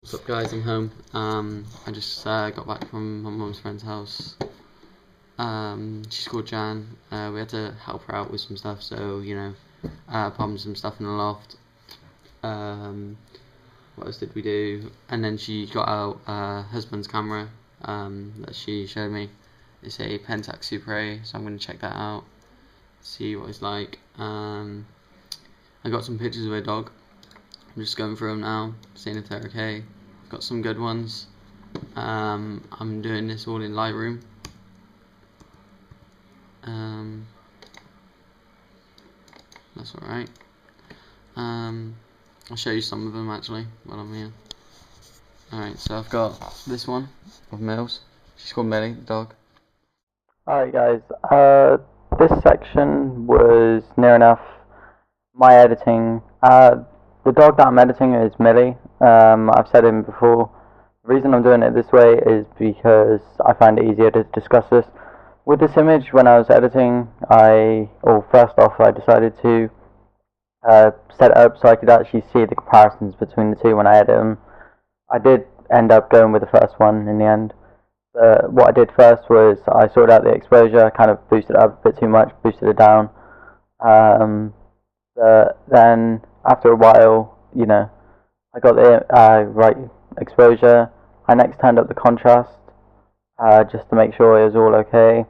What's up guys, I'm home. I just got back from my mum's friend's house. She's called Jan. We had to help her out with some stuff, so problems some stuff in the loft. What else did we do? And then she got out her husband's camera that she showed me. It's a Pentax Super A, so I'm going to check that out, see what it's like. I got some pictures of her dog. I'm just going through them now, seeing if they're okay. Got some good ones. I'm doing this all in Lightroom. That's alright. I'll show you some of them actually while I'm here. Alright, so I've got this one of Mills. She's called Millie, the dog. Alright guys, this section was near enough my editing. The dog that I'm editing is Millie. I've said it before. The reason I'm doing it this way is because I find it easier to discuss this. With this image, when I was editing, first off I decided to set it up so I could actually see the comparisons between the two when I edit them. I did end up going with the first one in the end. What I did first was I sorted out the exposure, kind of boosted it up a bit too much, boosted it down. Then after a while, I got the right exposure. I next turned up the contrast just to make sure it was all okay.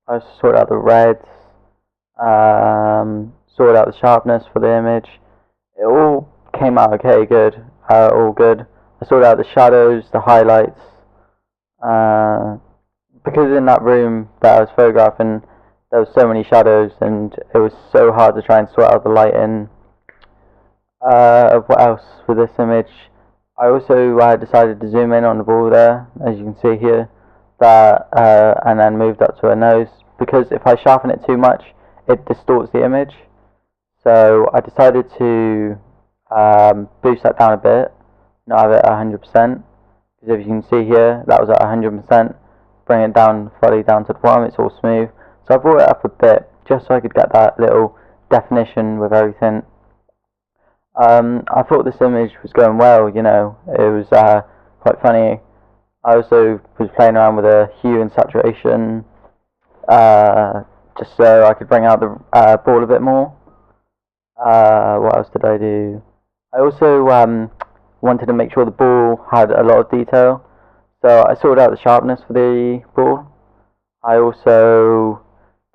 I also sorted out the reds, sorted out the sharpness for the image. It all came out okay, good, all good. I sorted out the shadows, the highlights. Because in that room that I was photographing, there was so many shadows and it was so hard to try and sort out the lighting. What else for this image? I also decided to zoom in on the ball there, as you can see here, and then moved up to her nose, because if I sharpen it too much, it distorts the image. So I decided to boost that down a bit, not have it at 100%, because if you can see here, that was at 100%, bring it down fully down to the bottom, it's all smooth. So I brought it up a bit, just so I could get that little definition with everything. I thought this image was going well, it was quite funny. I also was playing around with the hue and saturation, just so I could bring out the ball a bit more. What else did I do? I also wanted to make sure the ball had a lot of detail, so I sorted out the sharpness for the ball. I also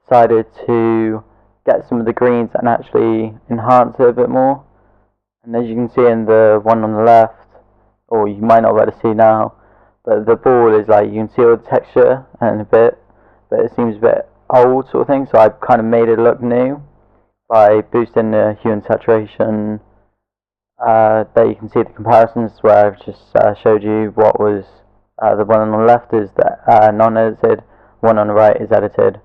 decided to get some of the greens and actually enhance it a bit more. And as you can see in the one on the left, or you might not be able to see now, but the ball is like, you can see all the texture and a bit, but it seems a bit old sort of thing, so I kind of made it look new by boosting the hue and saturation. There you can see the comparisons where I've just showed you what was the one on the left is the non-edited, one on the right is edited.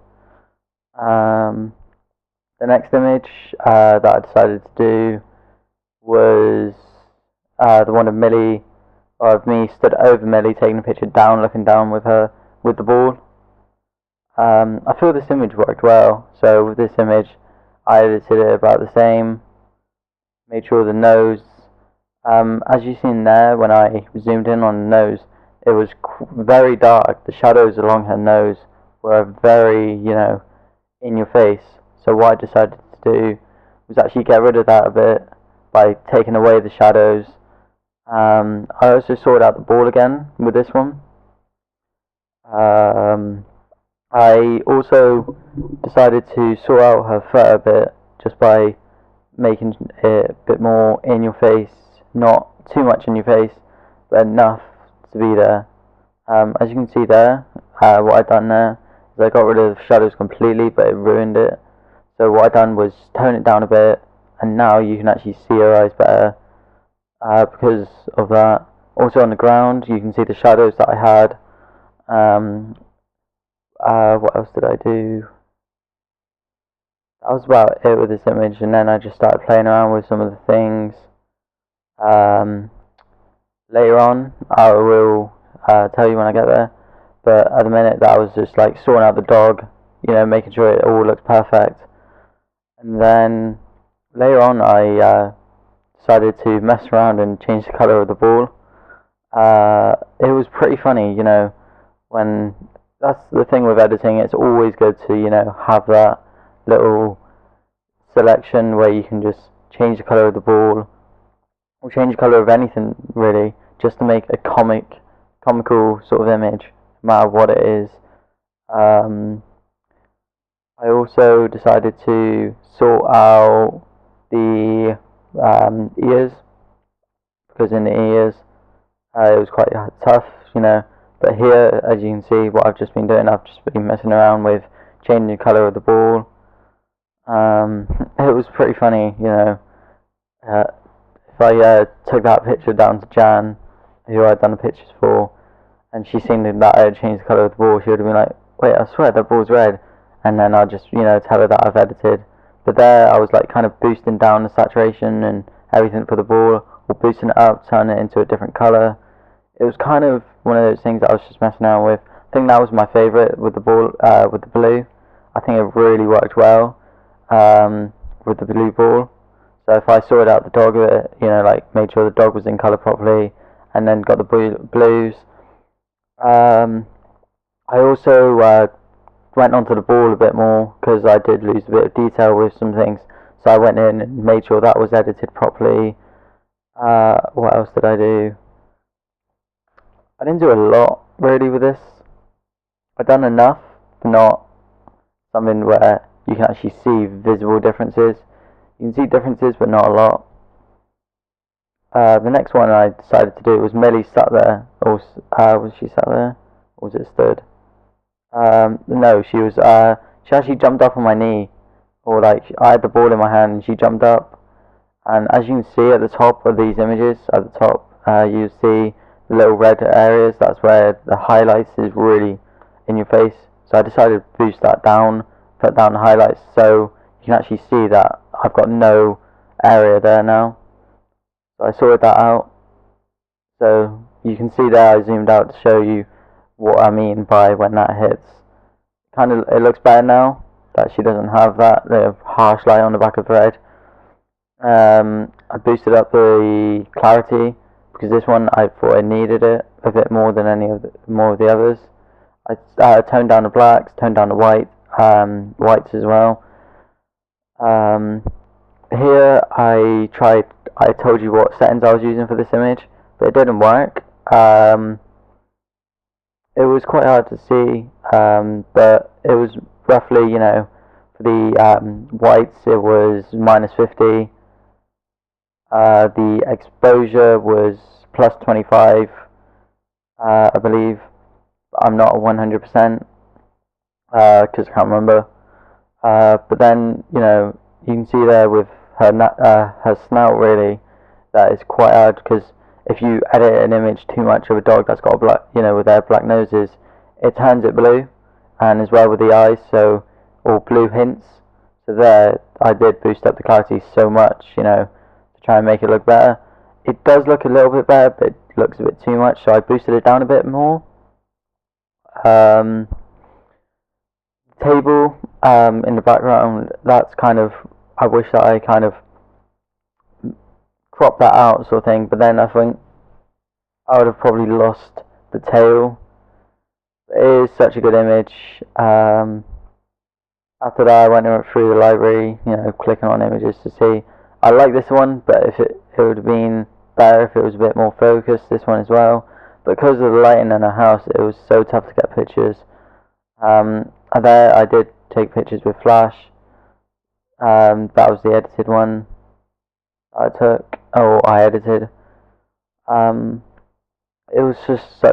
The next image that I decided to do was the one of Millie, or of me stood over Millie, taking a picture down, looking down with her, with the ball. I feel this image worked well, so with this image I edited it about the same, made sure the nose, as you've seen there when I zoomed in on the nose, it was very dark. The shadows along her nose were very, in your face. So what I decided to do was actually get rid of that a bit by taking away the shadows. I also sorted out the ball again with this one. I also decided to sort out her fur a bit just by making it a bit more in your face, not too much in your face, but enough to be there. As you can see there, what I've done there is I got rid of the shadows completely, but it ruined it. So what I've done was tone it down a bit, and now you can actually see her eyes better because of that. Also on the ground, you can see the shadows that I had. What else did I do? That was about it with this image, and then I just started playing around with some of the things. Later on, I will tell you when I get there, but at the minute that was just like sorting out the dog, making sure it all looks perfect. And then later on I decided to mess around and change the colour of the ball. It was pretty funny, you know, when that's the thing with editing. It's always good to, you know, have that little selection where you can just change the color of the ball or change the color of anything really, just to make a comical sort of image, no matter what it is. Um, I also decided to sort out the ears, because in the ears it was quite tough, you know. But here, as you can see, what I've just been doing, I've just been messing around with changing the colour of the ball. It was pretty funny, you know. If I took that picture down to Jan, who I'd done the pictures for, and she seen that I had changed the colour of the ball, she would have been like, wait, I swear that ball's red. And then I'd just, you know, tell her that I've edited. But there I was like kind of boosting down the saturation and everything for the ball, or boosting it up, turning it into a different colour. It was kind of one of those things that I was just messing around with. I think that was my favourite with the ball, with the blue. I think it really worked well with the blue ball. So if I sorted out the dog of it, you know, like made sure the dog was in colour properly, and then got the blues. I also went onto the ball a bit more, because I did lose a bit of detail with some things. So I went in and made sure that was edited properly. What else did I do? I didn't do a lot really with this. I've done enough, but not something where you can actually see visible differences. You can see differences, but not a lot. The next one I decided to do was Millie sat there, or was she sat there, or was it stood? No, she was. She actually jumped up on my knee, or like I had the ball in my hand and she jumped up. And as you can see at the top of these images, at the top, you see the little red areas. That's where the highlights is really in your face. So I decided to boost that down, put down the highlights, so you can actually see that I've got no area there now. So I sorted that out. So you can see there I zoomed out to show you what I mean by when that hits. Kind of, it looks better now that she doesn't have that harsh light on the back of the head. I boosted up the clarity, because this one I thought I needed it a bit more than more of the others. I toned down the blacks, toned down the whites as well. Here I told you what settings I was using for this image, but it didn't work. It was quite hard to see, but it was roughly, you know, for the whites it was -50. The exposure was +25, I believe. I'm not 100%, because I can't remember. But then, you know, you can see there with her snout really, that is quite hard, because if you edit an image too much of a dog that's got a black, you know, with their black noses, it turns it blue, and as well with the eyes, so, or blue hints. So there, I did boost up the clarity so much, you know, to try and make it look better. It does look a little bit better, but it looks a bit too much, so I boosted it down a bit more. Table in the background, that's kind of, I wish that I kind of cropped that out sort of thing, but then I think I would have probably lost the tail. It is such a good image. After that I went through the library, you know, clicking on images to see. I like this one, but if it would have been better if it was a bit more focused, this one as well. Because of the lighting in the house, it was so tough to get pictures. There I did take pictures with flash. That was the edited one I took, or I edited. It was just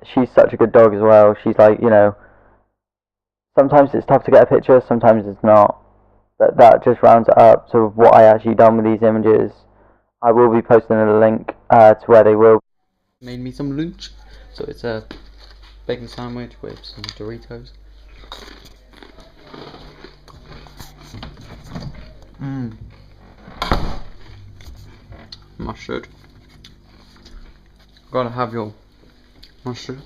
she's such a good dog as well. She's like, you know, sometimes it's tough to get a picture, sometimes it's not. But that just rounds it up to what I actually done with these images. I will be posting a link to where they will. Made me some lunch. So it's a bacon sandwich with some Doritos. Mustard. Gotta have your mustard.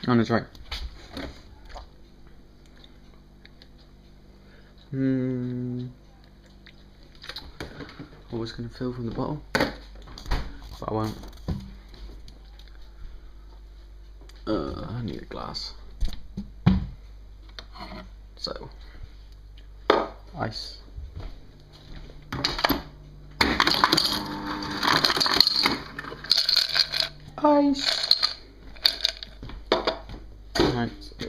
On its right. always going to fill from the bottle, but I won't. I need a glass. So, ice. Ice. Right, so.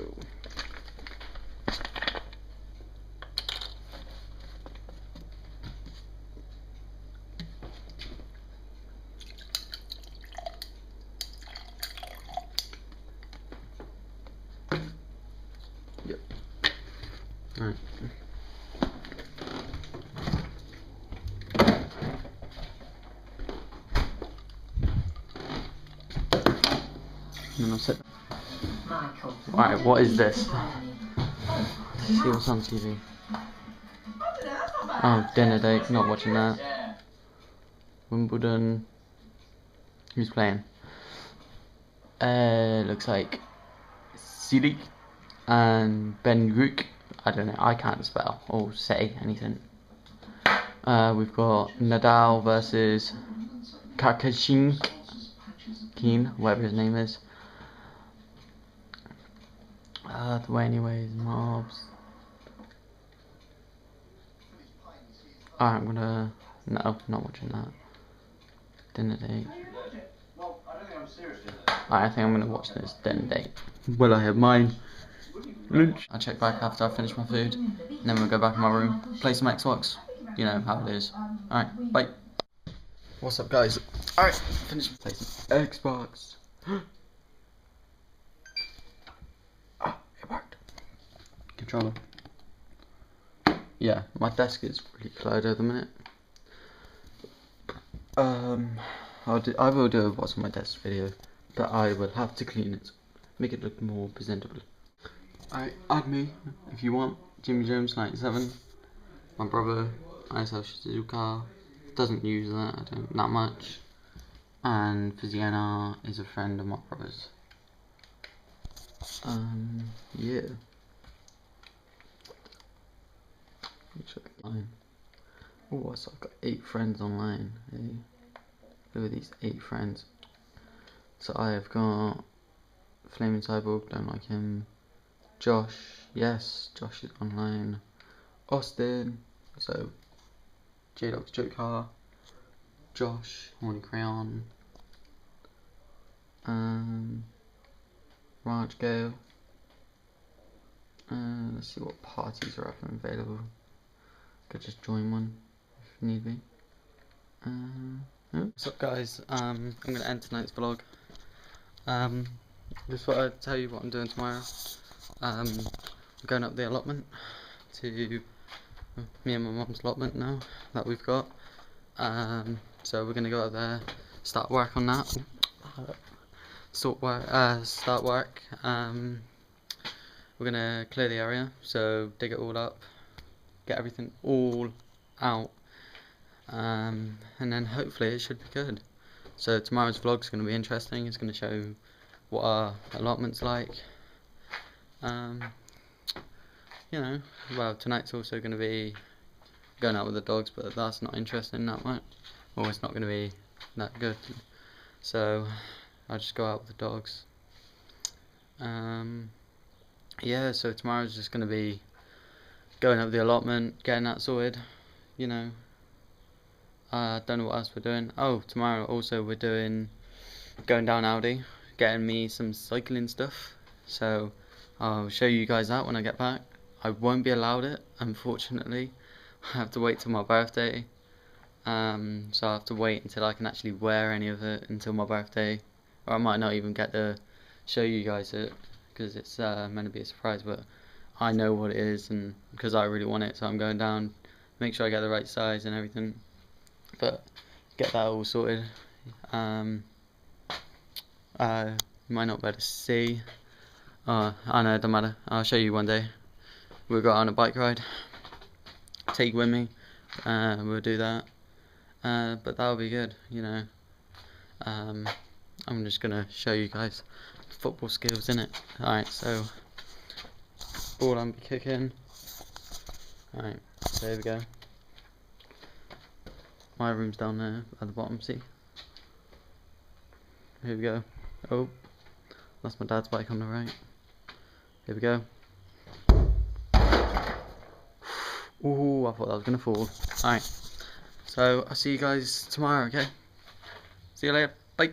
Yep. Right. And then I'll sit. Right, what is this? Let's see what's on TV. Oh, dinner date, not watching that. Wimbledon. Who's playing? Looks like Silik and Ben Rook. I don't know, I can't spell or say anything. We've got Nadal versus Kakashin Keen, whatever his name is. The way anyways, mobs. Alright, I'm gonna... No, not watching that. Dinner date. Alright, I think I'm gonna watch this dinner date. Will I have mine? Lunch. I'll check back after I finish my food. And then we'll go back in my room, play some Xbox. You know how it is. Alright, bye. What's up, guys? Alright, finished playing some Xbox. Ah, it worked. Controller. Yeah, my desk is really cluttered at the minute. I will do a what's on my desk video, but I will have to clean it, make it look more presentable. Alright, add me if you want. Jimmy Jones 97. My brother, ISL Shizuka, doesn't use that, I don't that much. And Fiziana is a friend of my brother's. Yeah. Check mine. Oh, so I've got 8 friends online. Hey, look at these 8 friends. So I have got Flaming Cyborg, don't like him. Josh, yes, Josh is online. Austin, so J-Dog's Joke Car. Josh, Horny Crayon. Raj Gale. Let's see what parties are up and available. Could just join one if need be. What's up, guys? I'm gonna end tonight's vlog. Just thought I'd tell you what I'm doing tomorrow. I'm going up the allotment to me and my mum's allotment now that we've got. So we're gonna go up there, start work on that. Start work. We're gonna clear the area, so dig it all up, get everything all out, and then hopefully it should be good. So tomorrow's vlog is going to be interesting. It's going to show what our allotment's like. You know, well, tonight's also going to be going out with the dogs, but that's not interesting that much, or it's not going to be that good. So I'll just go out with the dogs. Yeah, so tomorrow's just going to be going up the allotment, getting that sorted, you know. Don't know what else we're doing. Oh, tomorrow also we're going down Aldi, getting me some cycling stuff. So I'll show you guys that when I get back. I won't be allowed it, unfortunately. I have to wait till my birthday. So I have to wait until I can actually wear any of it until my birthday. Or I might not even get to show you guys it, because it's meant to be a surprise, but I know what it is, and because I really want it, so I'm going down, make sure I get the right size and everything, but get that all sorted. You might not be able to see. I know, it don't matter, I'll show you one day. We'll go on a bike ride, take you with me, we'll do that, but that'll be good, you know. I'm just gonna show you guys football skills, innit? Alright, so ball I'm kicking. Alright, so there we go. My room's down there at the bottom, see? Here we go. Oh, that's my dad's bike on the right. Here we go. Ooh, I thought that was gonna fall. Alright, so I'll see you guys tomorrow, okay? See you later. Bye.